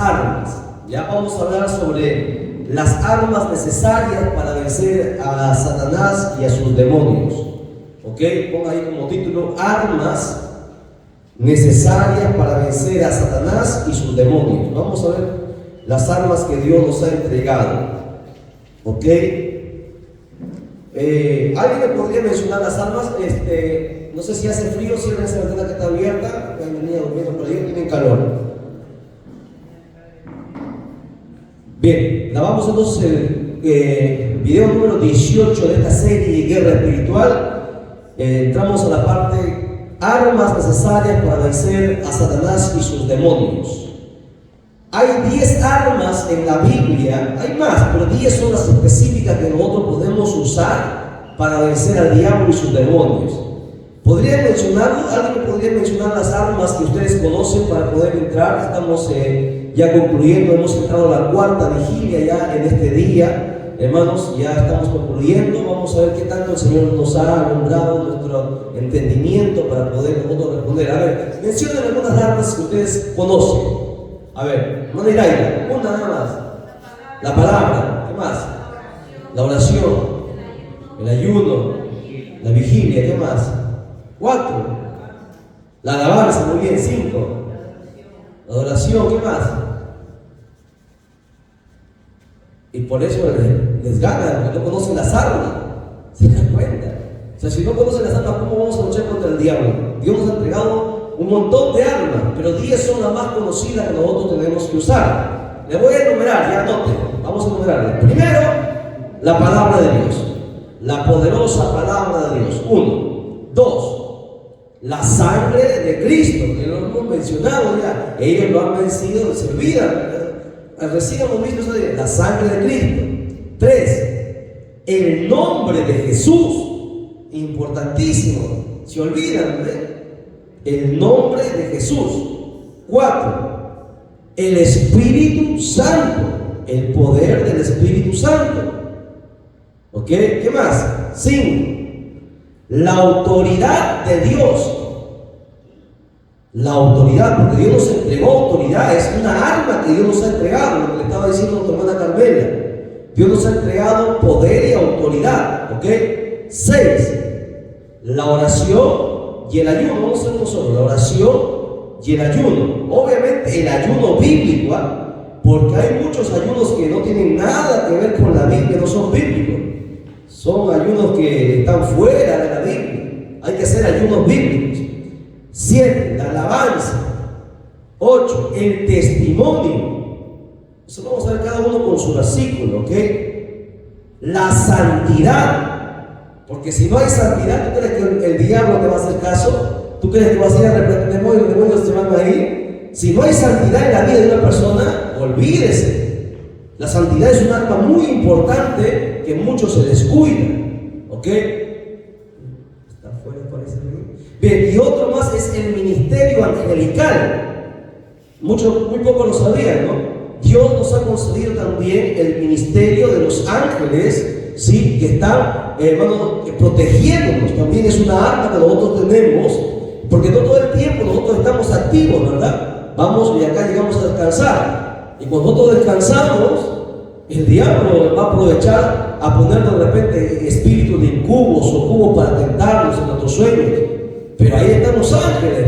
armas. Ya vamos a hablar sobre las armas necesarias para vencer a Satanás y a sus demonios. ¿Ok? Ponga ahí como título: armas necesarias para vencer a Satanás y sus demonios. Vamos a ver las armas que Dios nos ha entregado. ¿Ok? ¿Alguien me podría mencionar las armas? No sé si hace frío, cierren esa ventana que está abierta. Hay una niña durmiendo por ahí, tienen calor. Bien, grabamos entonces el video número 18 de esta serie Guerra Espiritual. Entramos a la parte armas necesarias para vencer a Satanás y sus demonios. Hay 10 armas en la Biblia, hay más, pero 10 son las específicas que nosotros podemos usar para vencer al diablo y sus demonios. ¿Podría mencionarlo? ¿Alguien podría mencionar las armas que ustedes conocen para poder entrar? Estamos ya concluyendo, hemos entrado a la cuarta vigilia ya en este día. Hermanos, ya estamos concluyendo. Vamos a ver qué tanto el Señor nos ha alumbrado nuestro entendimiento para poder nosotros responder. A ver, mencionen algunas armas que ustedes conocen. A ver, hermana Iraida, una nada más. La palabra, ¿qué más? La oración, el ayuno, la vigilia, ¿qué más? 4. La alabanza, muy bien. 5. La adoración, ¿qué más? Y por eso les gana, porque no conocen las armas. ¿Se dan cuenta? O sea, si no conocen las armas, ¿cómo vamos a luchar contra el diablo? Dios nos ha entregado un montón de armas, pero 10 son las más conocidas que nosotros tenemos que usar. Les voy a enumerar, ya anoten. Vamos a enumerarles. Primero, la palabra de Dios. La poderosa palabra de Dios. 1. 2. La sangre de Cristo, que lo hemos mencionado ya. Ellos lo han vencido, se olvidan. Recién hemos visto eso de la sangre de Cristo. 3. El nombre de Jesús. Importantísimo. Se olvidan, el nombre de Jesús. 4. El Espíritu Santo. El poder del Espíritu Santo. ¿Ok? ¿Qué más? 5. La autoridad de Dios. La autoridad, porque Dios nos entregó autoridad, es una arma que Dios nos ha entregado, lo que le estaba diciendo a nuestra hermana Carmela. Dios nos ha entregado poder y autoridad. ¿Ok? 6. La oración y el ayuno. Vamos a hacer uno solo: la oración y el ayuno. Obviamente el ayuno bíblico, porque hay muchos ayunos que no tienen nada que ver con la Biblia, no son bíblicos. Son ayunos que están fuera de la Biblia. Hay que hacer ayunos bíblicos. 7. La alabanza. 8. El testimonio. Eso vamos a ver cada uno con su versículo, ¿ok? La santidad. Porque si no hay santidad, ¿tú crees que el diablo te va a hacer caso? ¿Tú crees que vas a ir a reprender demonios, los demonios se van ahí? Si no hay santidad en la vida de una persona, olvídese. La santidad es un arma muy importante que muchos se descuidan. ¿Ok? Está fuera, parece. Bien, y otro más es el ministerio angelical. Muy poco lo sabían, ¿no? Dios nos ha concedido también el ministerio de los ángeles, ¿sí? Que están, protegiéndonos. También es una arma que nosotros tenemos, porque no todo el tiempo nosotros estamos activos, ¿verdad? Vamos y acá llegamos a descansar. Y cuando nosotros descansamos, el diablo va a aprovechar a poner de repente espíritus de incubos o cubos para tentarnos en nuestros sueños. Pero ahí están los ángeles.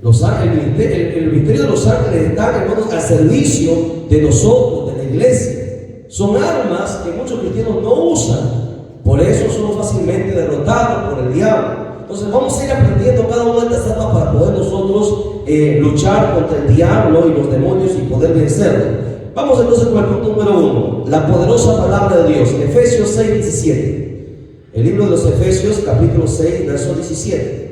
Los ángeles, el ministerio de los ángeles están, hermanos, al servicio de nosotros, de la iglesia. Son armas que muchos cristianos no usan. Por eso somos fácilmente derrotados por el diablo. Entonces vamos a ir aprendiendo cada una de estas armas para poder nosotros luchar contra el diablo y los demonios y poder vencerlo. Vamos entonces con el punto número 1. La poderosa palabra de Dios. Efesios 6, 17. El libro de los Efesios, capítulo 6, verso 17.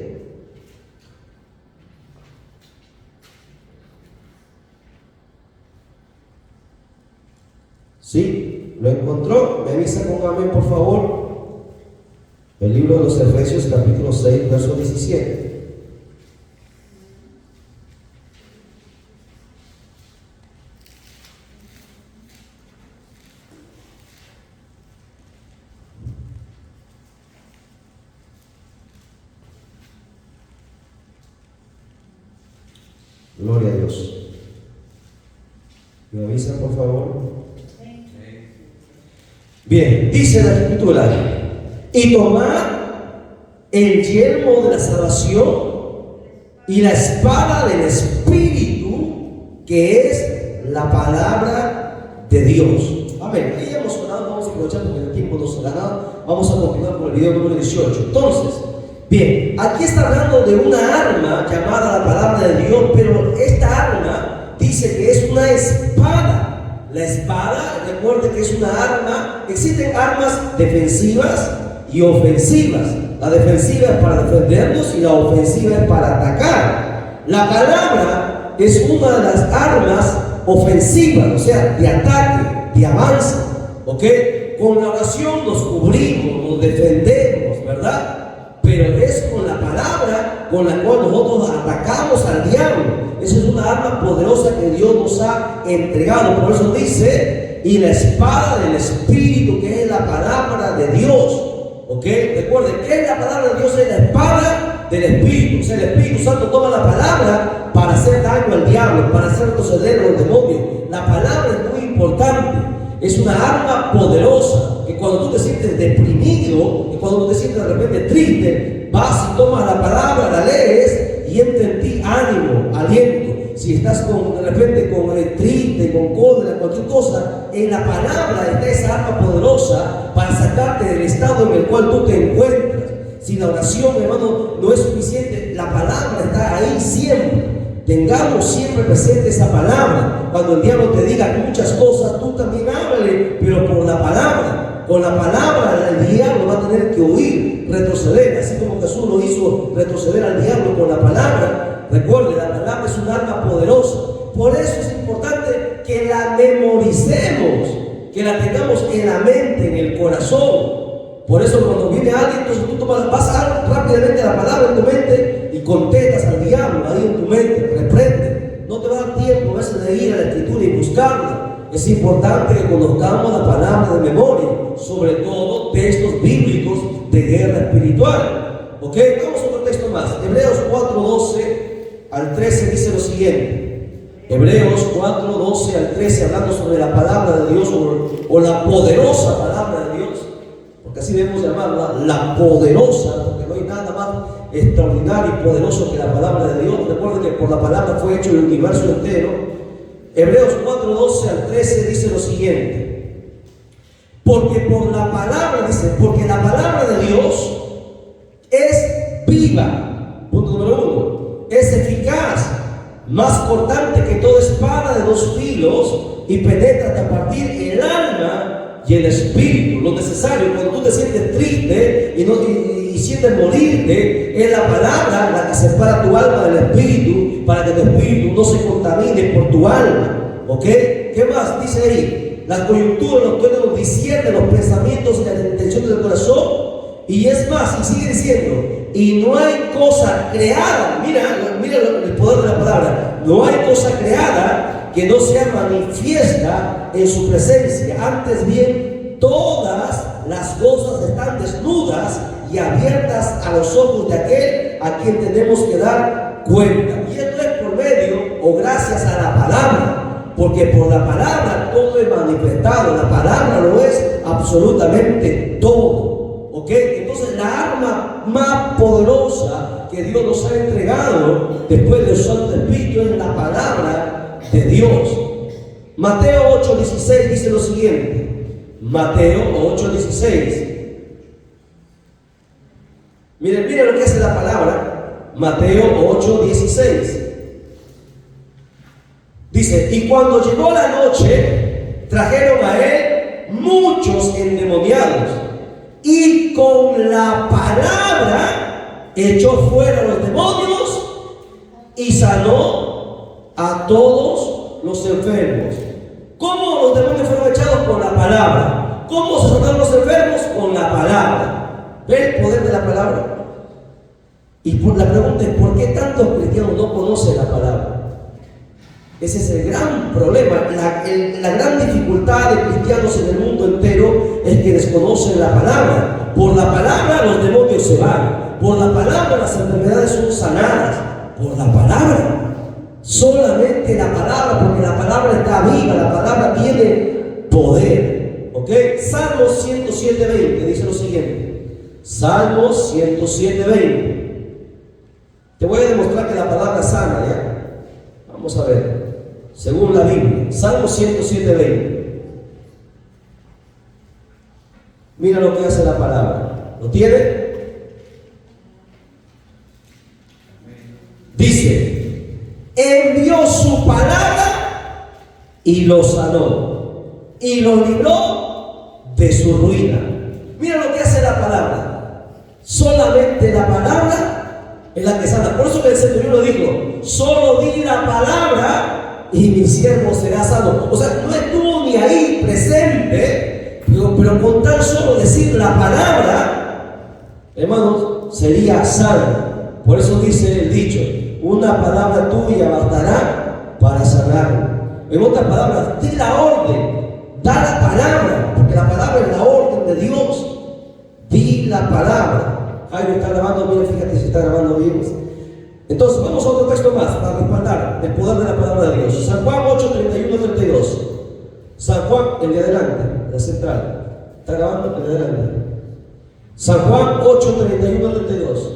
¿Sí? ¿Lo encontró? Me avisa con amén, por favor. El libro de los Efesios, capítulo 6, verso 17. Gloria a Dios. ¿Me avisan, por favor? Bien, dice la Escritura: y tomad el yelmo de la salvación y la espada del Espíritu, que es la palabra de Dios. Amén. Ahí ya hemos orado, vamos a aprovechar porque el tiempo nos ha ganado. Vamos a continuar con el video número 18. Entonces, bien, aquí está hablando de una arma llamada la palabra de Dios, pero esta arma dice que es una espada. La espada, recuerde que es una arma. Existen armas defensivas y ofensivas. La defensiva es para defendernos y la ofensiva es para atacar. La palabra es una de las armas ofensivas, o sea, de ataque, de avance. ¿Ok? Con la oración nos cubrimos, nos defendemos, ¿verdad? Pero es con la palabra con la cual nosotros atacamos al diablo. Esa es una arma poderosa que Dios nos ha entregado. Por eso dice: y la espada del Espíritu, que es la palabra de Dios. ¿Ok? Recuerden, ¿qué es la palabra de Dios? Es la espada del Espíritu. O sea, el Espíritu Santo toma la palabra para hacer daño al diablo, para hacer retroceder a los demonios. La palabra es muy importante. Es una arma poderosa que cuando tú te sientes deprimido, y cuando tú te sientes de repente triste, vas y tomas la palabra, la lees y entra en ti ánimo, aliento. Si estás de repente triste, con cólera, cualquier cosa, en la palabra está esa arma poderosa para sacarte del estado en el cual tú te encuentras. Si la oración, hermano, no es suficiente, la palabra está ahí siempre. Tengamos siempre presente esa palabra. Cuando el diablo te diga muchas cosas, tú también háblale, pero por la palabra. Con la palabra el diablo va a tener que huir, retroceder, así como Jesús lo hizo retroceder al diablo con la palabra. Recuerde, la palabra es un arma poderosa. Por eso es importante que la memoricemos, que la tengamos en la mente, en el corazón. Por eso cuando viene alguien, entonces tú vas rápidamente a la palabra en tu mente y contestas al diablo ahí en tu mente, reprende. No te va a dar tiempo a veces de ir a la Escritura y buscarla. Es importante que conozcamos la palabra de memoria, sobre todo textos bíblicos de guerra espiritual. ¿Ok? Vamos a otro texto más. Hebreos 4:12 al 13 dice lo siguiente. Hebreos 4:12 al 13, hablando sobre la palabra de Dios o la poderosa palabra de Dios. Porque así debemos llamarla, la poderosa, porque no hay nada más extraordinario y poderoso que la palabra de Dios. Recuerden que por la palabra fue hecho el universo entero. Hebreos 4:12 al 13 dice lo siguiente: porque por la palabra, dice, porque la palabra de Dios es viva, punto número 1, es eficaz, más cortante que toda espada de 2 filos y penetra hasta partir el alma y el espíritu. Lo necesario cuando tú te sientes triste y sientes morirte, es la palabra la que separa tu alma del espíritu, para que tu espíritu no se contamine por tu alma. ¿Ok? ¿Qué más dice ahí? Las coyunturas, los términos disciernen los pensamientos y las intenciones del corazón. Y es más, y sigue diciendo: y no hay cosa creada, mira el poder de la palabra, no hay cosa creada que no sea manifiesta en su presencia. Antes bien, todas las cosas están desnudas y abiertas a los ojos de aquel a quien tenemos que dar cuenta. Y esto es por medio o gracias a la palabra, porque por la palabra todo es manifestado. La palabra lo es absolutamente todo. ¿Ok? Entonces la arma más poderosa que Dios nos ha entregado después del Santo Espíritu es la palabra de Dios. Mateo 8:16 dice lo siguiente. Mateo 8:16. Miren lo que hace la palabra. Mateo 8:16. Dice: y cuando llegó la noche, trajeron a él muchos endemoniados, y con la palabra echó fuera los demonios y sanó a todos los enfermos. ¿Cómo los demonios fueron echados? Con la palabra. ¿Cómo se sanaron los enfermos? Con la palabra. ¿Ve el poder de la palabra? Y la pregunta es: ¿por qué tantos cristianos no conocen la palabra? Ese es el gran problema. La gran dificultad de cristianos en el mundo entero es que desconocen la palabra. Por la palabra los demonios se van. Por la palabra las enfermedades son sanadas. Por la palabra. Solamente la palabra, porque la palabra está viva, la poder. ¿Ok? Salmo 107:20 dice lo siguiente. Salmo 107:20. Te voy a demostrar que la palabra sana, ¿ya? Vamos a ver. Según la Biblia, Salmo 107:20. Mira lo que hace la palabra. ¿Lo tiene? Dice: envió su palabra y lo sanó y lo libró de su ruina. Mira lo que hace la palabra. Solamente la palabra es la que sana. Por eso que el Señor lo dijo: solo di la palabra y mi siervo será sano. O sea, no estuvo ni ahí presente, pero con tan solo decir la palabra, hermanos, sería sano. Por eso dice el dicho: una palabra tuya bastará para sanar. En otras palabras, di la orden, da la palabra, porque la palabra es la orden de Dios. Di la palabra. Jairo está grabando bien, fíjate si está grabando bien. Entonces, vamos a otro texto más para respaldar el poder de la palabra de Dios. San Juan 8:31-32. San Juan, el de adelante, la central. ¿Está grabando? El de adelante. San Juan 8:31-32.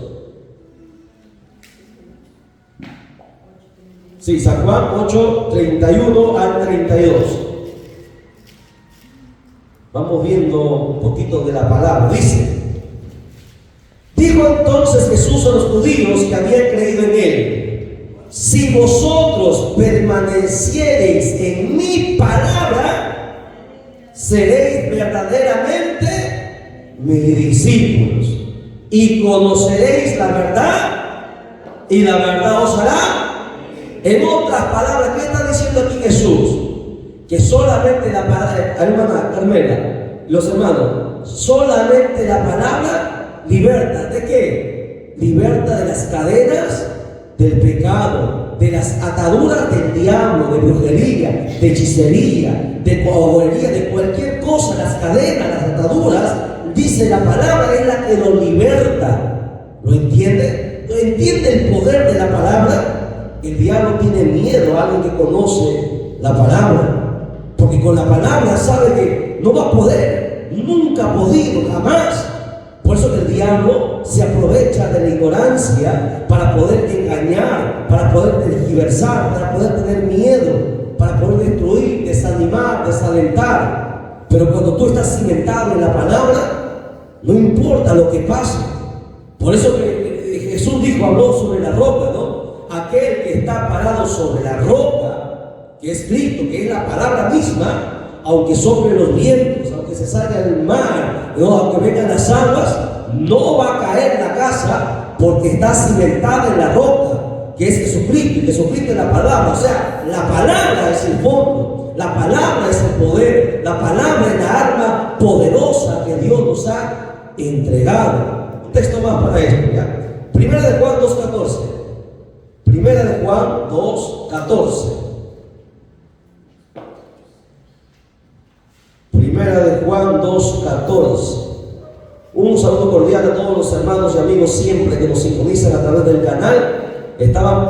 Sí, San Juan 8:31-32. Vamos viendo un poquito de la palabra. Dice: dijo entonces Jesús a los judíos que habían creído en él: si vosotros permaneciereis en mi palabra, seréis verdaderamente mis discípulos y conoceréis la verdad, y la verdad os hará. En otras palabras, ¿qué está diciendo aquí Jesús? Que solamente la palabra, hermana Carmela, los hermanos, solamente la palabra liberta. ¿De qué? Liberta de las cadenas del pecado, de las ataduras del diablo, de brujería, de hechicería, de cogolería, de cualquier cosa. Las cadenas, las ataduras, dice la palabra, es la que lo liberta. ¿Lo entiende? ¿Lo entiende el poder de la palabra? El diablo tiene miedo a alguien que conoce la palabra, porque con la palabra sabe que no va a poder, nunca ha podido, jamás. Por eso que el diablo se aprovecha de la ignorancia para poder engañar, para poder tergiversar, para poder tener miedo, para poder destruir, desanimar, desalentar. Pero cuando tú estás cimentado en la palabra, no importa lo que pase. Por eso que Jesús dijo, habló sobre la roca, ¿no? Aquel que está parado sobre la roca, que es Cristo, que es la palabra misma, aunque soplen los vientos, aunque se salga el mar, ¿no? Aunque vengan las aguas, no va a caer la casa, porque está cimentada en la roca, que es Jesucristo, y Jesucristo es la palabra. O sea, la palabra es el fondo, la palabra es el poder, la palabra es la arma poderosa que Dios nos ha entregado. Un texto más para esto, ¿ya? Primera de Juan 2:14. Primera de Juan 2:14. Primera de Juan 2:14. Un saludo cordial a todos los hermanos y amigos siempre que nos sintonizan a través del canal. Estaban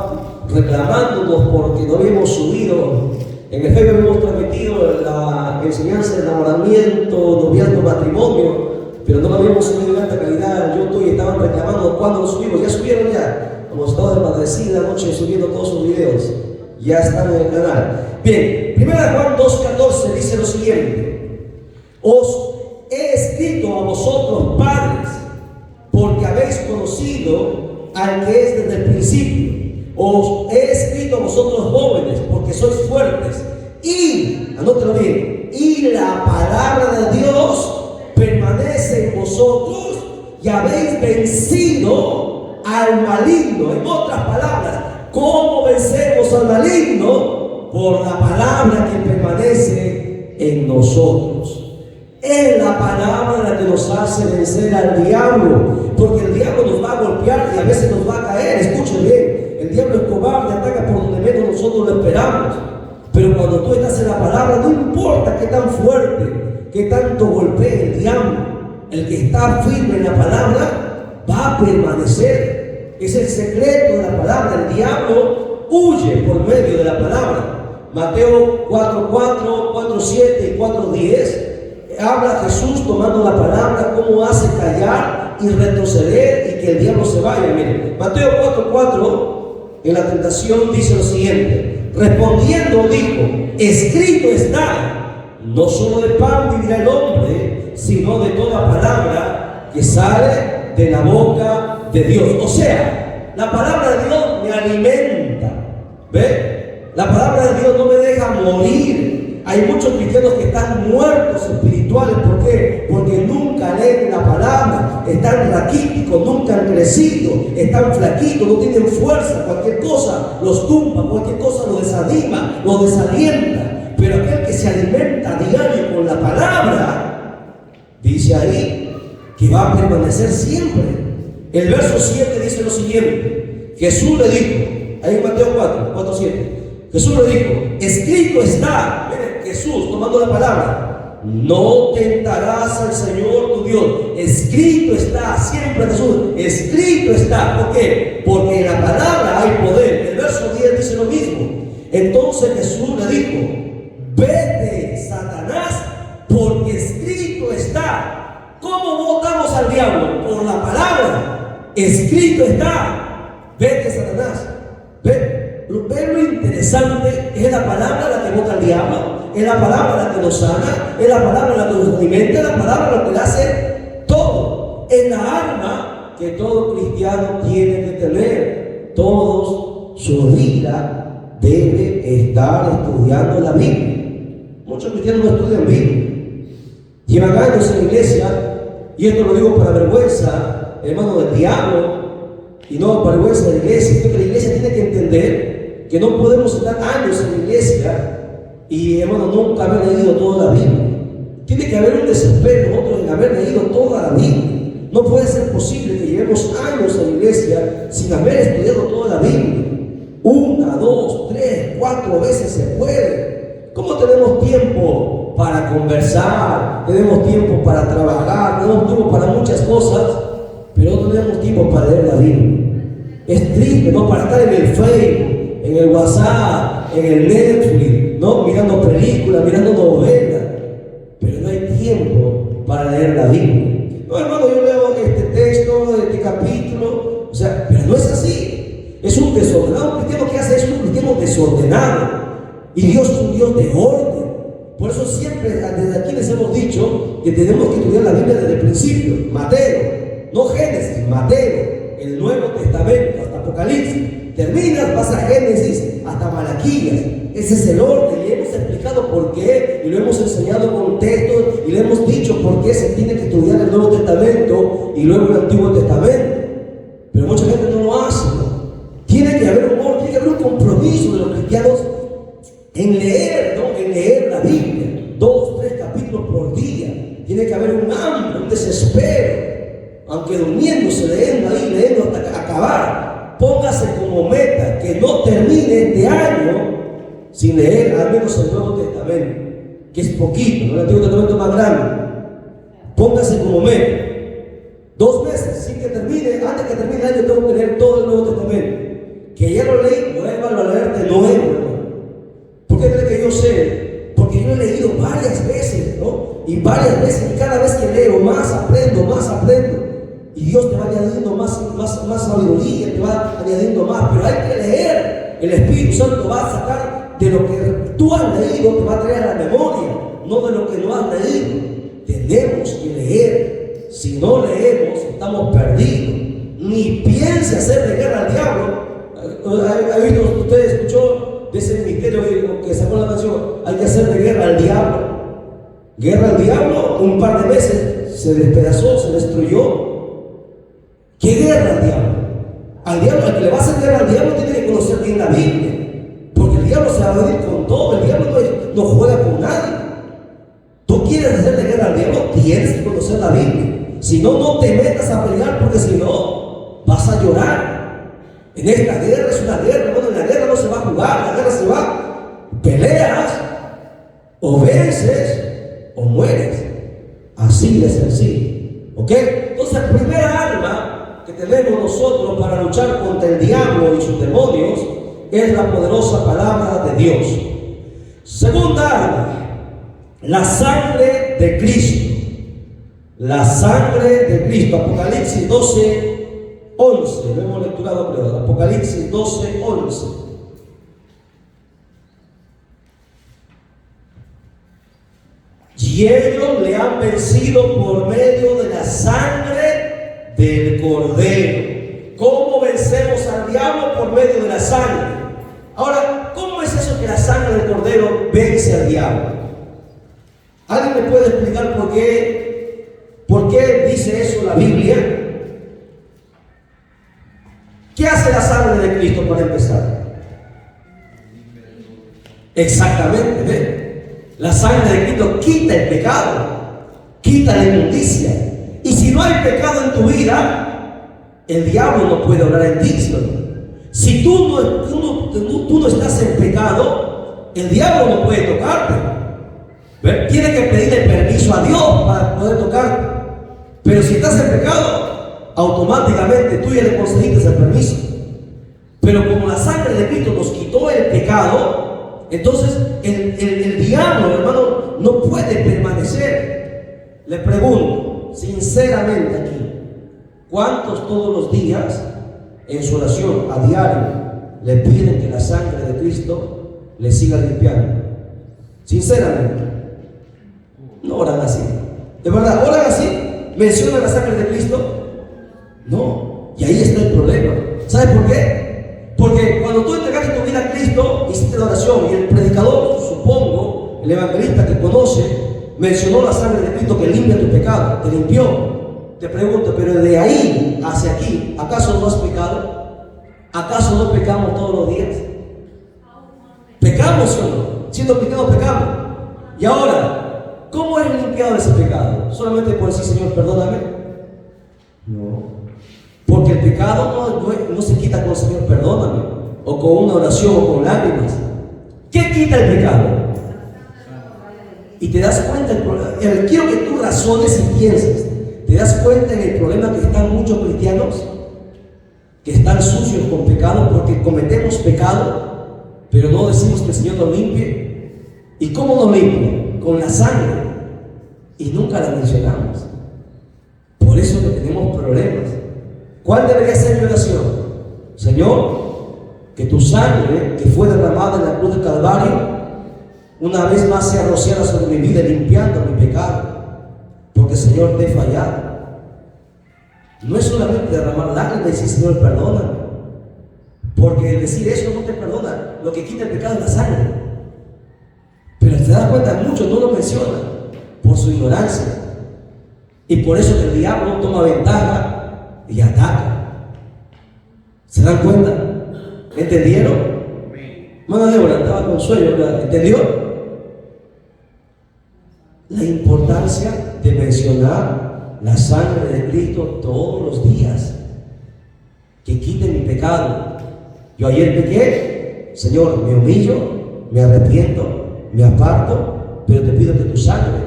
reclamándonos porque no habíamos subido. En el Facebook habíamos transmitido la enseñanza del enamoramiento, noviazgo, matrimonio, pero no lo habíamos subido en alta calidad. Yo y estaban reclamando cuándo lo subimos. Ya subieron ya. Hemos estado de madrecida anoche subiendo todos sus videos. Ya están en el canal. Bien, 1 Juan 2:14 dice lo siguiente: os he escrito a vosotros, padres, porque habéis conocido al que es desde el principio. Os he escrito a vosotros, jóvenes, porque sois fuertes. Y, anótelo bien, y la palabra de Dios permanece en vosotros y habéis vencido al maligno. En otras palabras, ¿cómo vencemos al maligno? Por la palabra que permanece en nosotros. Es la palabra la que nos hace vencer al diablo, porque el diablo nos va a golpear y a veces nos va a caer. Escuchen bien, el diablo es cobarde, ataca por donde menos nosotros lo esperamos. Pero cuando tú estás en la palabra, no importa qué tan fuerte, qué tanto golpee el diablo, el que está firme en la palabra va a permanecer. Es el secreto de la palabra. El diablo huye por medio de la palabra. Mateo 4:4, 4:7 y 4:10, habla Jesús tomando la palabra, cómo hace callar y retroceder y que el diablo se vaya. Miren, Mateo 4:4 en la tentación dice lo siguiente: respondiendo dijo, escrito está, no solo de pan vivirá el hombre, sino de toda palabra que sale de la boca de Dios. O sea, la palabra de Dios me alimenta. ¿Ve? La palabra de Dios no me deja morir. Hay muchos cristianos que están muertos espirituales. ¿Por qué? Porque nunca leen la palabra, están raquíticos, nunca han crecido, están flaquitos, no tienen fuerza. Cualquier cosa los tumba, cualquier cosa los desanima, los desalienta. Pero aquel que se alimenta a diario con la palabra, dice ahí que va a permanecer siempre. El verso 7 dice lo siguiente: Jesús le dijo, ahí en Mateo 4:7, Jesús le dijo, escrito está. Miren, Jesús tomando la palabra, no tentarás al Señor tu Dios. Escrito está, siempre Jesús, escrito está. ¿Por qué? Porque en la palabra hay poder. El verso 10 dice lo mismo. Entonces Jesús le dijo, vete, Satanás, porque escrito está. ¿Cómo votamos al diablo? Por la palabra. Escrito está. Vete, Satanás. Ve lo interesante. Es la palabra la que vota al diablo, es la palabra la que nos sana, es la palabra la que nos alimenta, es la palabra la que le hace todo. Es la arma que todo cristiano tiene que tener. Todos su vida debe estar estudiando la Biblia. Muchos cristianos no estudian Biblia, llevan años en la iglesia, y esto lo digo para vergüenza, hermano, del diablo, y no para vergüenza de la iglesia. Porque la iglesia tiene que entender que no podemos estar años en la iglesia y, hermano, nunca haber leído toda la Biblia. Tiene que haber un desespero nosotros en haber leído toda la Biblia. No puede ser posible que llevemos años en la iglesia sin haber estudiado toda la Biblia. 1, 2, 3, 4 veces se puede. ¿Cómo tenemos tiempo para conversar? Tenemos tiempo para trabajar, tenemos tiempo para muchas cosas, pero no tenemos tiempo para leer la Biblia. Es triste, ¿no? Para estar en el Facebook, en el WhatsApp, en el Netflix, ¿no? Mirando películas, mirando novelas, pero no hay tiempo para leer la Biblia. No, hermano, yo leo este texto, este capítulo, o sea, pero no es así. Es un desordenado. Un cristiano que hace eso es un cristiano desordenado. Y Dios es un Dios de orden. Por eso siempre desde aquí les hemos dicho que tenemos que estudiar la Biblia desde el principio. Mateo, no Génesis, Mateo, el Nuevo Testamento hasta Apocalipsis. Terminas, vas a Génesis hasta Malaquías. Ese es el orden, y hemos explicado por qué, y lo hemos enseñado con textos, y le hemos dicho por qué se tiene que estudiar el Nuevo Testamento y luego el Antiguo Testamento. Pero mucha gente no lo hace, ¿no? Tiene que haber un orden, tiene que haber un compromiso de los cristianos en leer, ¿no? En leer la Biblia, 2, 3 capítulos por día. Tiene que haber un hambre, un desespero, aunque durmiéndose, leyendo hasta acabar. Póngase como meta que no termine este año sin leer al menos el Nuevo Testamento, que es poquito, ¿no? El Antiguo Testamento es más grande. Póngase como meta 2 meses, sin que termine, antes que termine el año tengo que leer todo el Nuevo Testamento. Que ya lo leí, vuélvalo a leer de nuevo, hermano. ¿Por qué cree que yo sé? Porque yo he leído varias veces, ¿no? Y varias veces, y cada vez que leo más aprendo. Y Dios te va añadiendo más sabiduría, te va añadiendo más, pero hay que leer. El Espíritu Santo va a sacar de lo que tú has leído, te va a traer a la memoria, no de lo que no has leído. Tenemos que leer. Si no leemos, estamos perdidos. Ni piense hacerle guerra al diablo. ¿Ha visto? Usted escuchó de ese ministerio que sacó la canción, hay que hacerle guerra al diablo. Guerra al diablo, un par de veces se despedazó, se destruyó. ¿Qué guerra al diablo? Al que le va a hacer guerra al diablo tiene que conocer bien la Biblia. Porque el diablo se va a venir con todo. El diablo no juega con nadie. Tú quieres hacerle guerra al diablo, tienes que conocer la Biblia. Si no, no te metas a pelear, porque si no, vas a llorar. En esta guerra es una guerra. Bueno, en la guerra no se va a jugar, la guerra se va. Peleas, o vences, o mueres. Así de sencillo. ¿Ok? Entonces, la primera arma que tenemos nosotros para luchar contra el diablo y sus demonios es la poderosa palabra de Dios. Segunda arma, la sangre de Cristo. La sangre de Cristo. Apocalipsis 12, 11. Lo hemos lecturado, creo. Apocalipsis 12, 11. Y ellos le han vencido por medio de la sangre del Cordero. ¿Cómo vencemos al diablo? Por medio de la sangre. Ahora, ¿cómo es eso que la sangre del Cordero vence al diablo? ¿Alguien me puede explicar por qué dice eso la Biblia? ¿Qué hace la sangre de Cristo para empezar? Exactamente, ¿ve? La sangre de Cristo quita el pecado, quita la inmundicia. Y si no hay pecado en tu vida, el diablo no puede obrar en ti, ¿sí? Si tú no estás en pecado, el diablo no puede tocarte. ¿Ve? Tiene que pedirle permiso a Dios para poder tocarte. Pero si estás en pecado, automáticamente tú ya le concediste el permiso. Pero como la sangre de Cristo nos quitó el pecado, entonces el diablo, hermano, no puede permanecer. Le pregunto, sinceramente aquí, ¿cuántos todos los días en su oración a diario le piden que la sangre de Cristo le siga limpiando? Sinceramente, no oran así. ¿De verdad oran así? ¿Mencionan la sangre de Cristo? No. Y ahí está el problema. ¿Sabes por qué? Porque cuando tú entregaste tu vida a Cristo, hiciste la oración y el predicador, supongo, el evangelista que conoce, mencionó la sangre de Cristo que limpia tu pecado, te limpió. Te pregunto, pero de ahí hacia aquí, ¿acaso no has pecado? ¿Acaso no pecamos todos los días? ¿Pecamos o no? Siendo pecados, pecamos. Y ahora, ¿cómo eres limpiado de ese pecado? ¿Solamente por decir, Señor, perdóname? No. Porque el pecado no se quita con Señor, perdóname, o con una oración o con lágrimas. ¿Qué quita el pecado? Y te das cuenta, quiero que tú razones y pienses. ¿Te das cuenta en el problema que están muchos cristianos? Que están sucios con pecado porque cometemos pecado, pero no decimos que el Señor nos limpie. ¿Y cómo nos limpia? Con la sangre. Y nunca la mencionamos. Por eso que tenemos problemas. ¿Cuál debería ser mi oración? Señor, que tu sangre que fue derramada en la cruz del Calvario una vez más sea rociada sobre mi vida, limpiando mi pecado. Porque Señor, te he fallado. No es solamente derramar lágrimas y decir, Señor, perdóname. Porque el decir eso no te perdona. Lo que quita el pecado es la sangre. Pero te das cuenta, muchos no lo mencionan por su ignorancia. Y por eso que el diablo toma ventaja y ataca. ¿Se dan cuenta? ¿Entendieron? Hermana Débora estaba con sueño, ¿verdad? ¿Entendió? La importancia de mencionar la sangre de Cristo todos los días, que quite mi pecado. Yo ayer pequé, Señor, me humillo, me arrepiento, me aparto, pero te pido que tu sangre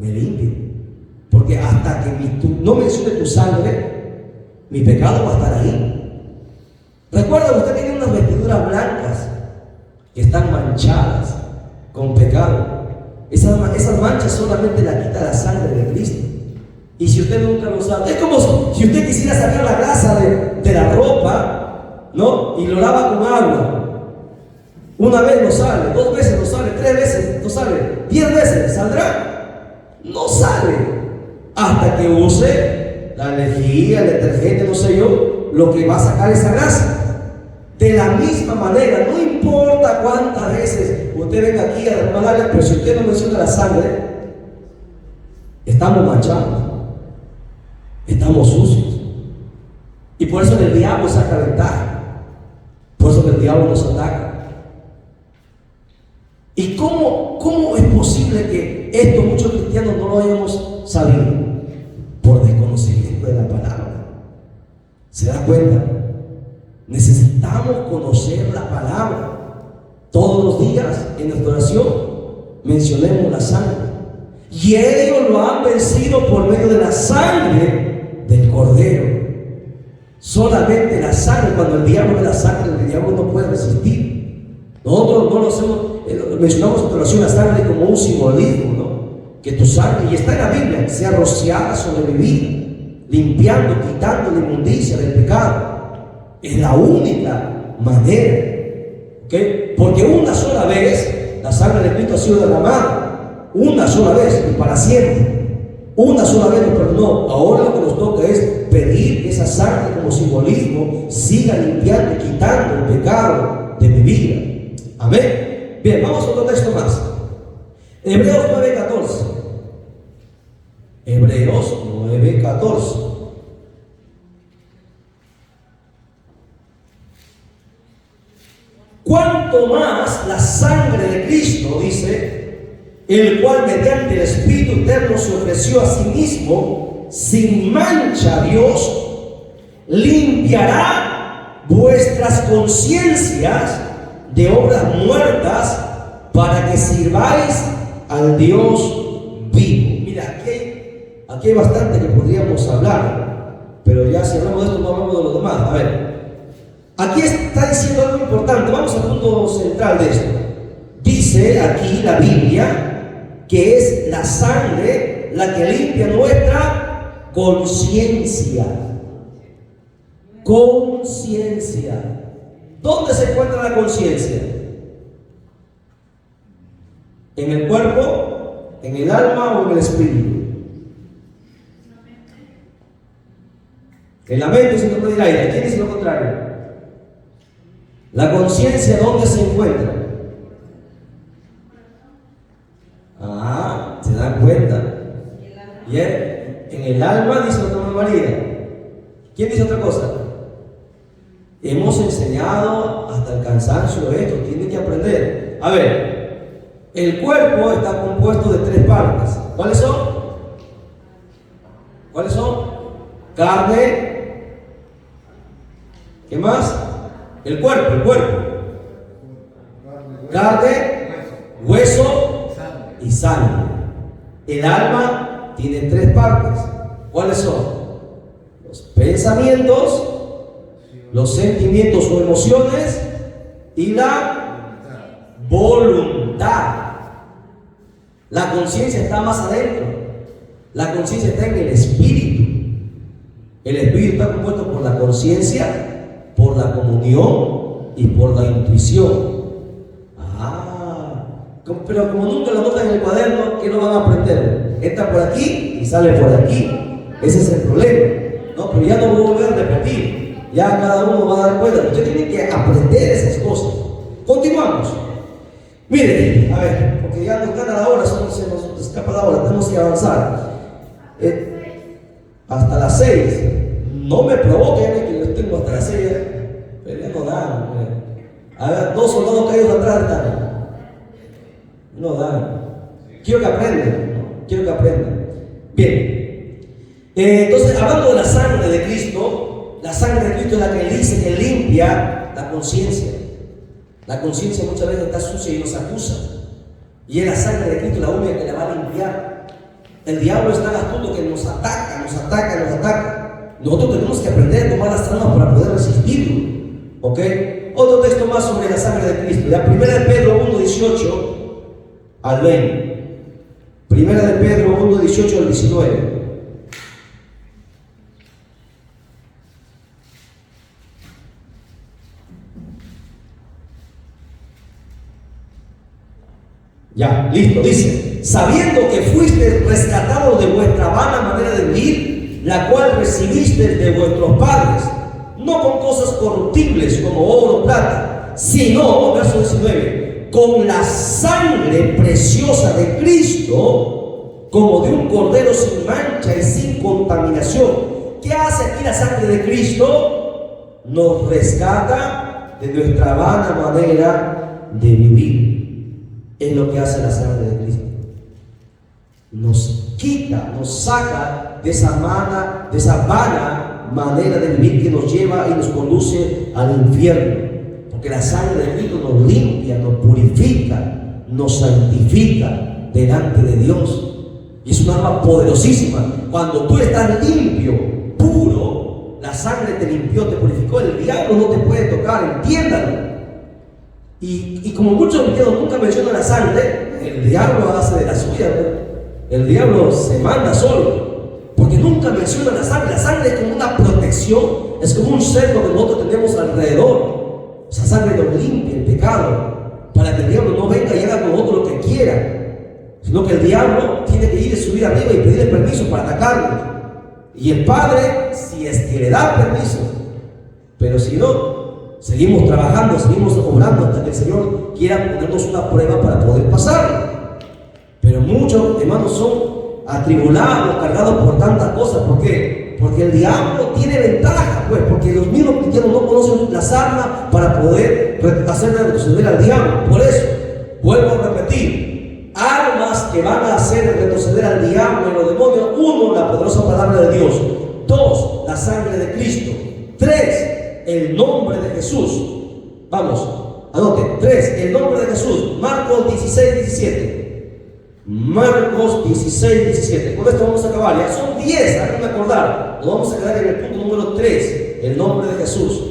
me limpie, porque hasta que no mencione tu sangre, mi pecado va a estar ahí. Recuerda, usted tiene unas vestiduras blancas que están manchadas con pecado. Esas manchas solamente la quita la sangre de Cristo. Y si usted nunca lo sabe, es como si usted quisiera sacar la grasa de la ropa, ¿no? Y lo lava con agua. Una vez no sale, 2 veces no sale, 3 veces no sale, 10 veces ¿saldrá? No sale. Hasta que use la lejía, el detergente, no sé yo, lo que va a sacar esa grasa. De la misma manera, no importa cuántas veces usted venga aquí a derramar, pero si usted no menciona la sangre, estamos manchados, estamos sucios. Y por eso el diablo saca ventaja, por eso el diablo nos ataca. ¿Y cómo es posible que esto muchos cristianos no lo hayamos sabido? Por desconocimiento de la palabra. ¿Se da cuenta? Necesitamos conocer la palabra. Todos los días en nuestra oración mencionemos la sangre. Y ellos lo han vencido por medio de la sangre del Cordero. Solamente la sangre, cuando el diablo ve la sangre, el diablo no puede resistir. Nosotros no lo hacemos. mencionamos en oración la sangre como un simbolismo, ¿no? Que tu sangre, y está en la Biblia, sea rociada sobre mi vida, limpiando, quitando la inmundicia del pecado. Es la única manera, ¿ok? Porque una sola vez la sangre de Cristo ha sido derramada, una sola vez y para siempre. Una sola vez nos perdonó. Ahora lo que nos toca es pedir que esa sangre como simbolismo siga limpiando y quitando el pecado de mi vida. Amén. Bien, vamos a otro texto más. Hebreos 9:14. Hebreos 9:14. Cuanto más la sangre de Cristo, dice, el cual mediante el Espíritu eterno se ofreció a sí mismo sin mancha a Dios, limpiará vuestras conciencias de obras muertas para que sirváis al Dios vivo. Mira, aquí hay bastante que podríamos hablar, pero ya si hablamos de esto no hablamos de los demás. A ver, aquí está diciendo algo importante. Vamos al punto central de esto. Dice aquí la Biblia que es la sangre la que limpia nuestra conciencia. Conciencia. ¿Dónde se encuentra la conciencia? ¿En el cuerpo, en el alma o en el espíritu? En la mente, si no puede ir aire. ¿Quién dice lo contrario? La conciencia, ¿dónde se encuentra? ¿Se dan cuenta? Bien, en el alma, dice la Dona María. ¿Quién dice otra cosa? Hemos enseñado hasta el cansancio de esto, tienen que aprender. A ver, el cuerpo está compuesto de 3 partes. ¿Cuáles son? ¿Cuáles son? Carne. ¿Qué más? El cuerpo. Carne, hueso y sangre. El alma tiene 3 partes. ¿Cuáles son? Los pensamientos, los sentimientos o emociones y la voluntad. La conciencia está más adentro. La conciencia está en el espíritu. El espíritu está compuesto por la conciencia, por la comunión y por la intuición. Pero como nunca lo notan en el cuaderno, ¿qué no van a aprender? Entra por aquí y sale por aquí. Ese es el problema, ¿no? Pero ya no voy a volver a repetir. Ya cada uno va a dar cuenta. Usted tiene que aprender esas cosas. Continuamos. Miren, a ver, porque ya nos gana la hora, se nos escapa la hora, tenemos que avanzar. Hasta las 6. No me provoquen que los tengo hasta las 6. Pero ya no dan. A ver, 2 soldados caídos atrás están. No dan. Quiero que aprendan, ¿no? Quiero que aprendan. Bien. Entonces, hablando de la sangre de Cristo, la sangre de Cristo es la que dice que limpia la conciencia. La conciencia muchas veces está sucia y nos acusa. Y es la sangre de Cristo la única que la va a limpiar. El diablo es tan astuto que nos ataca. Nosotros tenemos que aprender a tomar las armas para poder resistirlo. ¿Ok? Otro texto más sobre la sangre de Cristo. La 1 de Pedro 1:18 al 20. 1 de Pedro 1:18 al 19. Ya, listo, dice: sabiendo que fuiste rescatados de vuestra vana manera de vivir, la cual recibiste de vuestros padres, no con cosas corruptibles como oro o plata, sino, verso 19, con la sangre preciosa de Cristo, como de un cordero sin mancha y sin contaminación. ¿Qué hace aquí la sangre de Cristo? Nos rescata de nuestra vana manera de vivir. Es lo que hace la sangre de Cristo. Nos quita, nos saca de esa vana manera de vivir que nos lleva y nos conduce al infierno. Porque la sangre de Cristo nos limpia, nos purifica, nos santifica delante de Dios. Y es un arma poderosísima. Cuando tú estás limpio, puro, la sangre te limpió, te purificó. El diablo no te puede tocar, entiéndalo. Y como muchos cristianos nunca mencionan la sangre, el diablo hace de la suya, ¿no? El diablo se manda solo, porque nunca menciona la sangre. La sangre es como una protección, es como un cerco que nosotros tenemos alrededor. Esa sangre nos limpia el pecado, para que el diablo no venga y haga con nosotros lo que quiera, sino que el diablo tiene que ir y subir arriba y pedirle permiso para atacarnos. Y el Padre, si es que le da permiso, pero si no, seguimos trabajando, seguimos obrando hasta que el Señor quiera ponernos una prueba para poder pasarlo. Pero muchos hermanos son atribulados, cargados por tantas cosas. ¿Por qué? Porque el diablo tiene ventaja, pues, porque los mismos cristianos no conocen las armas para poder hacerle retroceder al diablo. Por eso, vuelvo a repetir, armas que van a hacer retroceder al diablo y los demonios. 1, la poderosa palabra de Dios. 2, la sangre de Cristo. 3, el nombre de Jesús. Vamos, anote. 3, el nombre de Jesús. Marcos 16, 17. Marcos 16, 17. Con esto vamos a acabar. Ya son 10, háganme acordar. Nos vamos a quedar en el punto número 3, el nombre de Jesús.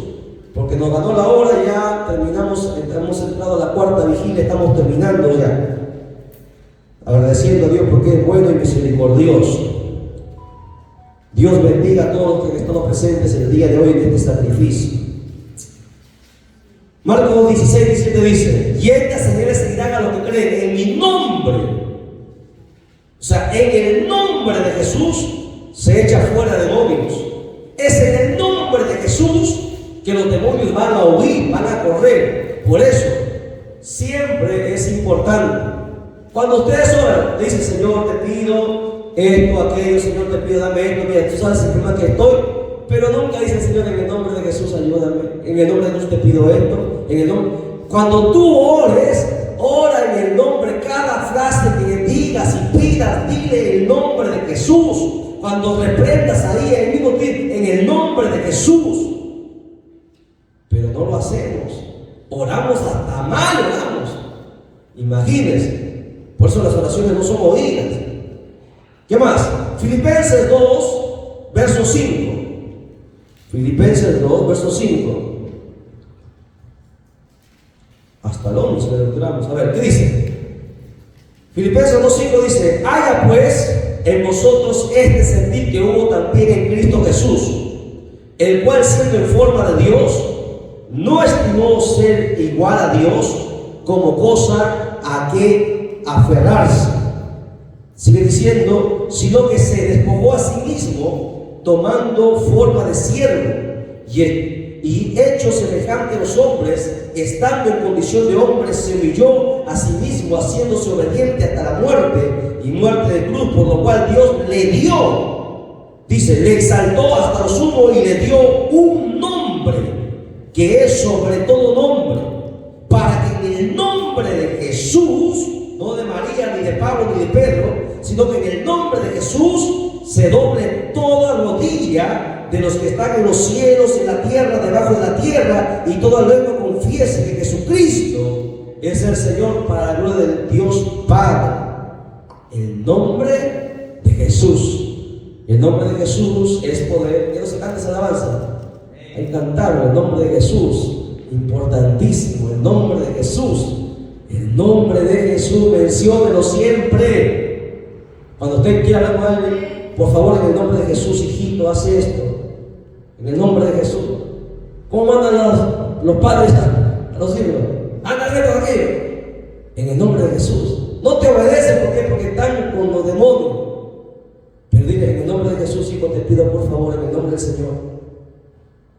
Porque nos ganó la hora, ya terminamos, hemos entrado a la cuarta vigilia, estamos terminando ya. Agradeciendo a Dios porque es bueno y misericordioso. Dios bendiga a todos los que están presentes el día de hoy en este sacrificio. Marcos 16, 17 dice: y estas señales seguirán a los que creen en mi nombre. O sea, en el nombre de Jesús se echa fuera demonios. Es en el nombre de Jesús que los demonios van a huir, van a correr. Por eso, siempre es importante. Cuando ustedes oran, dicen: Señor, te pido esto, aquello, Señor, te pido, dame esto, mira, tú sabes el problema que estoy. Pero nunca dicen: Señor, en el nombre de Jesús, ayúdame. En el nombre de Jesús te pido esto. En el nombre. Cuando tú ores, ora en el nombre. Cada frase que digas y pidas, dile el nombre de Jesús. Cuando reprendas ahí en el mismo tiempo, en el nombre de Jesús. Pero no lo hacemos. Oramos hasta mal, oramos. Imagínense. Por eso las oraciones no son oídas. ¿Qué más? Filipenses 2, verso 5. Filipenses 2, verso 5. Hasta el 11 le duramos. A ver, ¿qué dice? Filipenses 2:5 dice: haya pues en vosotros este sentir que hubo también en Cristo Jesús, el cual, siendo en forma de Dios, no estimó ser igual a Dios como cosa a que aferrarse. Sigue diciendo: sino que se despojó a sí mismo, tomando forma de siervo, y hecho semejante a los hombres, estando en condición de hombre, se humilló a sí mismo, haciéndose obediente hasta la muerte, y muerte de cruz, por lo cual Dios le dio, dice, le exaltó hasta lo sumo y le dio un nombre que es sobre todo nombre, para que en el nombre de Jesús, no de María, ni de Pablo, ni de Pedro, sino que en el nombre de Jesús se doble toda rodilla de los que están en los cielos, en la tierra, debajo de la tierra, y toda lengua confiese que Jesucristo es el Señor, para la gloria del Dios Padre. El nombre de Jesús. El nombre de Jesús es poder. Que no se cante esa alabanza. Hay que cantarlo, el nombre de Jesús. Importantísimo, el nombre de Jesús. El nombre de Jesús, menciónelo siempre. Cuando usted quiera hablar con alguien, por favor, en el nombre de Jesús, hijito, hace esto. En el nombre de Jesús. ¿Cómo mandan los padres a los hijos? Anda, reto aquí. En el nombre de Jesús. No te obedecen, ¿por qué? Porque están con los demonios. Pero dile: en el nombre de Jesús, hijo, te pido por favor, en el nombre del Señor,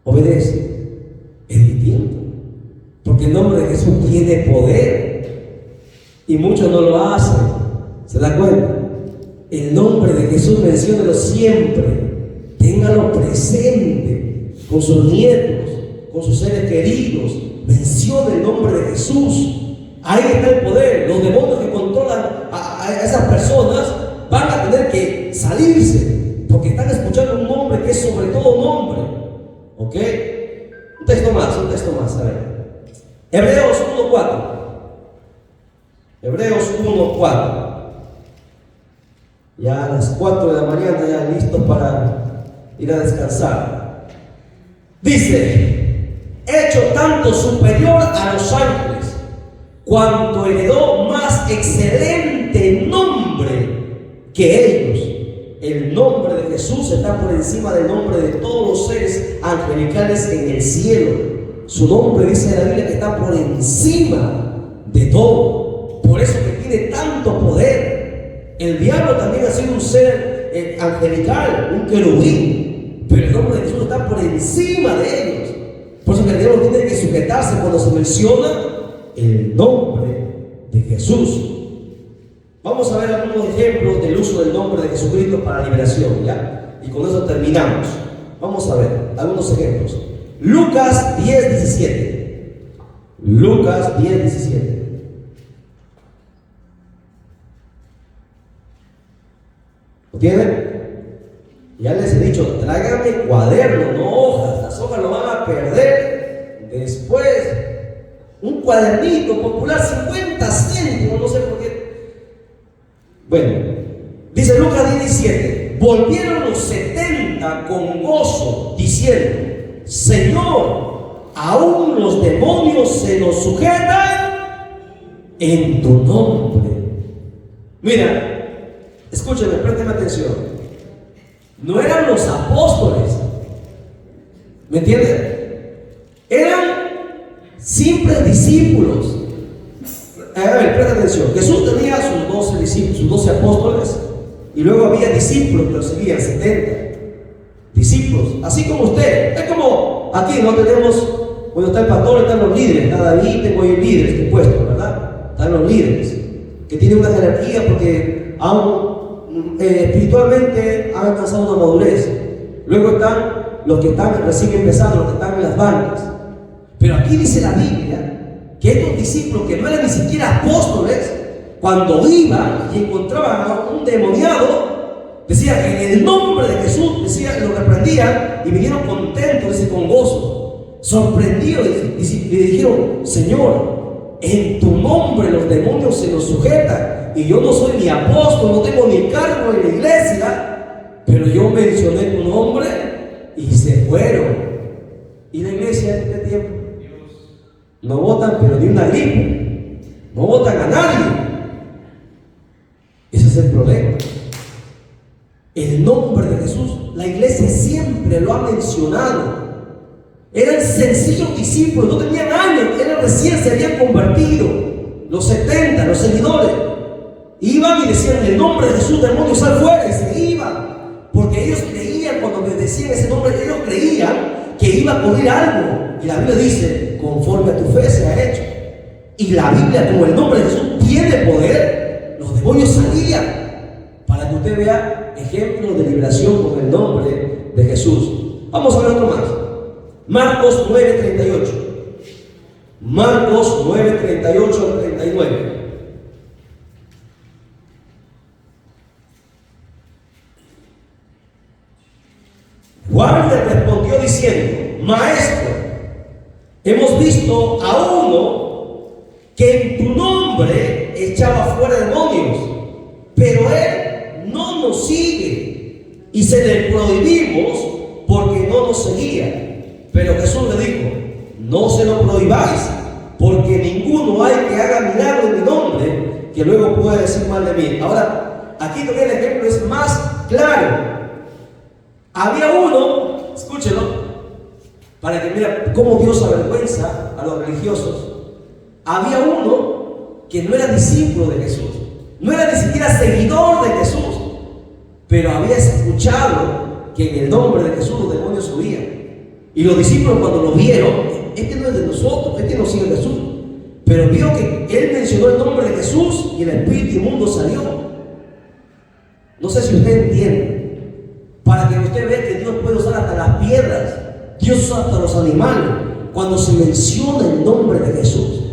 obedece. Es distinto. Porque el nombre de Jesús tiene poder. Y muchos no lo hacen. ¿Se da cuenta? El nombre de Jesús, menciónelo siempre. Téngalo presente con sus nietos, con sus seres queridos. Mencione el nombre de Jesús. Ahí está el poder. Los demonios que controlan a esas personas van a tener que salirse, porque están escuchando un nombre que es sobre todo nombre. ¿Ok? Un texto más. A ver. Hebreos 1:4. Hebreos 1:4. Ya a las 4 de la mañana, ya listos para ir a descansar. Dice: hecho tanto superior a los ángeles. cuanto heredó más excelente nombre que ellos. El nombre de Jesús está por encima del nombre de todos los seres angelicales en el cielo. Su nombre, dice la Biblia, que está por encima de todo. Por eso que tiene tanto poder. El diablo también ha sido un ser angelical, un querubín, pero el nombre de Jesús está por encima de ellos. Por eso que el diablo tiene que sujetarse cuando se menciona el nombre de Jesús. Vamos a ver algunos ejemplos del uso del nombre de Jesucristo para liberación, ¿ya? Y con eso terminamos. Vamos a ver algunos ejemplos. Lucas 10:17. Lucas 10:17. ¿Lo tienen? Ya les he dicho, tráiganme cuaderno, no hojas. Las hojas lo van a perder después. Un cuadernito popular, 50 céntimos, no sé por qué. Bueno, dice Lucas 17: volvieron los 70 con gozo, diciendo: Señor, aún los demonios se nos sujetan en tu nombre. Mira, escúchame, présteme atención. No eran los apóstoles, ¿me entienden? Eran simples discípulos. A ver, presta atención. Jesús tenía sus 12 discípulos, sus 12 apóstoles, y luego había discípulos que lo seguían, 70 discípulos, así como usted. Es como aquí no tenemos, bueno, está el pastor, están los líderes, está David, tengo ahí líderes que he puesto, ¿verdad? Están los líderes que tienen una jerarquía porque aún espiritualmente han alcanzado una madurez. Luego están los que están recién empezando, los que están en las bancas. Pero aquí dice la Biblia que estos discípulos, que no eran ni siquiera apóstoles, cuando iban y encontraban a un demoniado, decía que en el nombre de Jesús, decía, lo reprendían y vinieron contentos, dice, con gozo, sorprendidos, y le dijeron: Señor, en tu nombre los demonios se nos sujetan, y yo no soy ni apóstol, no tengo ni cargo en la iglesia, pero yo mencioné tu nombre y se fueron. Y la iglesia en este tiempo no votan, pero ni una gripe, no votan a nadie. Ese es el problema. El nombre de Jesús, la iglesia siempre lo ha mencionado. Eran sencillos discípulos, no tenían años, eran recién, se habían convertido. Los 70, los seguidores, iban y decían: en el nombre de Jesús, demonios, sal fuera, y se iban. Porque ellos creían, cuando les decían ese nombre, ellos creían que iba a ocurrir algo. Y la Biblia dice: conforme a tu fe se ha hecho. Y la Biblia, como el nombre de Jesús tiene poder, los demonios salían. Para que usted vea ejemplos de liberación con el nombre de Jesús. Vamos a ver otro más. Marcos 9:38. Marcos 9:38 al 39. Juan le respondió diciendo: Maestro, hemos visto a uno que en tu nombre echaba fuera demonios, pero él no nos sigue, y se le prohibimos porque no nos seguía. Pero Jesús le dijo: no se lo prohibáis, porque ninguno hay que haga milagro en mi nombre que luego pueda decir mal de mí. Ahora, aquí todavía el ejemplo es más claro. Había uno, escúchelo, para que mira cómo Dios avergüenza a los religiosos. Había uno que no era discípulo de Jesús, no era ni siquiera seguidor de Jesús, pero había escuchado que en el nombre de Jesús los demonios huían. Y los discípulos, cuando lo vieron: este no es de nosotros, este no sigue a Jesús. Pero vio que él mencionó el nombre de Jesús y el espíritu inmundo salió. No sé si usted entiende. Para que usted vea que Dios puede usar hasta las piedras, Dios usa hasta los animales. Cuando se menciona el nombre de Jesús,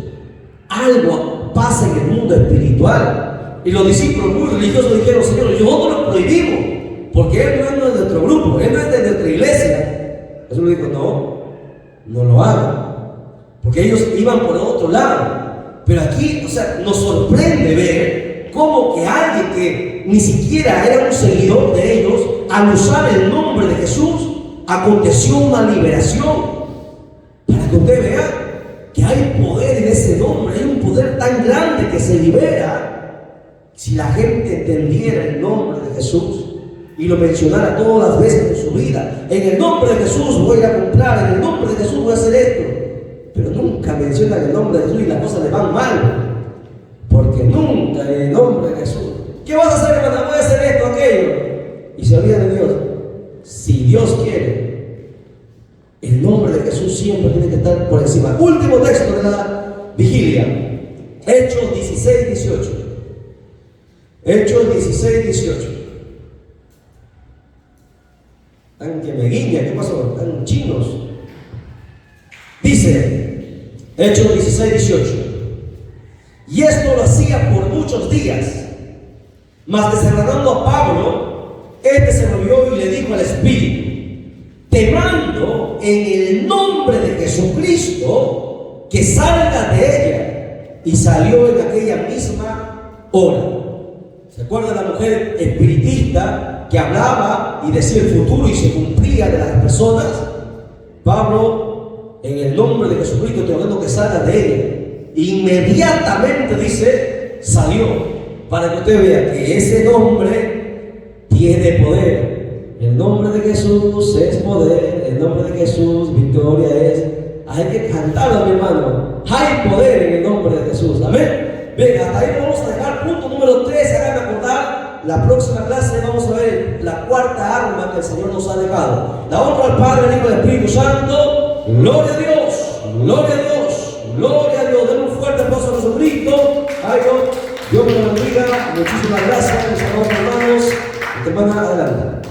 algo pasa en el mundo espiritual. Y los discípulos muy religiosos dijeron: Señor, nosotros lo prohibimos, porque Él no es de nuestro grupo, Él no es de nuestra iglesia. Jesús le dijo: no lo hagan, porque ellos iban por otro lado. Pero aquí, o sea, nos sorprende ver cómo que alguien que ni siquiera era un seguidor de ellos, al usar el nombre de Jesús, aconteció una liberación. Para que usted vea que hay hay poder en ese nombre, hay un poder tan grande que se libera. Si la gente entendiera el nombre de Jesús y lo mencionara todas las veces en su vida, en el nombre de Jesús voy a ir a comprar, en el nombre de Jesús voy a hacer esto, pero nunca mencionan el nombre de Jesús y las cosas le van mal, porque nunca en el nombre de Jesús. ¿Qué vas a hacer, hermano? Voy a hacer esto, aquello, y se olvida de Dios. Si Dios quiere, el nombre de Jesús siempre tiene que estar por encima. Último texto de la vigilia, Hechos 16, 18. Hechos 16, 18. Tan que me guiña, ¿qué pasó? Tan chinos. Dice, Hechos 16, 18. Y esto lo hacía por muchos días, mas desenredando a Pablo, este se volvió y le dijo al Espíritu: te mando en el nombre de Jesucristo que salga de ella. Y salió en aquella misma hora. ¿Se acuerda de la mujer espiritista que hablaba y decía el futuro y se cumplía de las personas? Pablo, en el nombre de Jesucristo, te ordeno que salga de ella. Inmediatamente, dice, salió, para que usted vea que ese nombre tiene poder. El nombre de Jesús es poder, el nombre de Jesús victoria es. Hay que cantarlo, mi hermano. Hay poder en el nombre de Jesús, amén. Venga, hasta ahí vamos a dejar punto número 3. Háganme acordar, la próxima clase vamos a ver la cuarta arma que el Señor nos ha dejado. La honra al Padre, al Hijo y al Espíritu Santo. Gloria a Dios, gloria a Dios, gloria a Dios. Den un fuerte aplauso a Jesucristo. Ay, Dios me lo bendiga. Muchísimas gracias, mis amados hermanos. Hermana, adelante.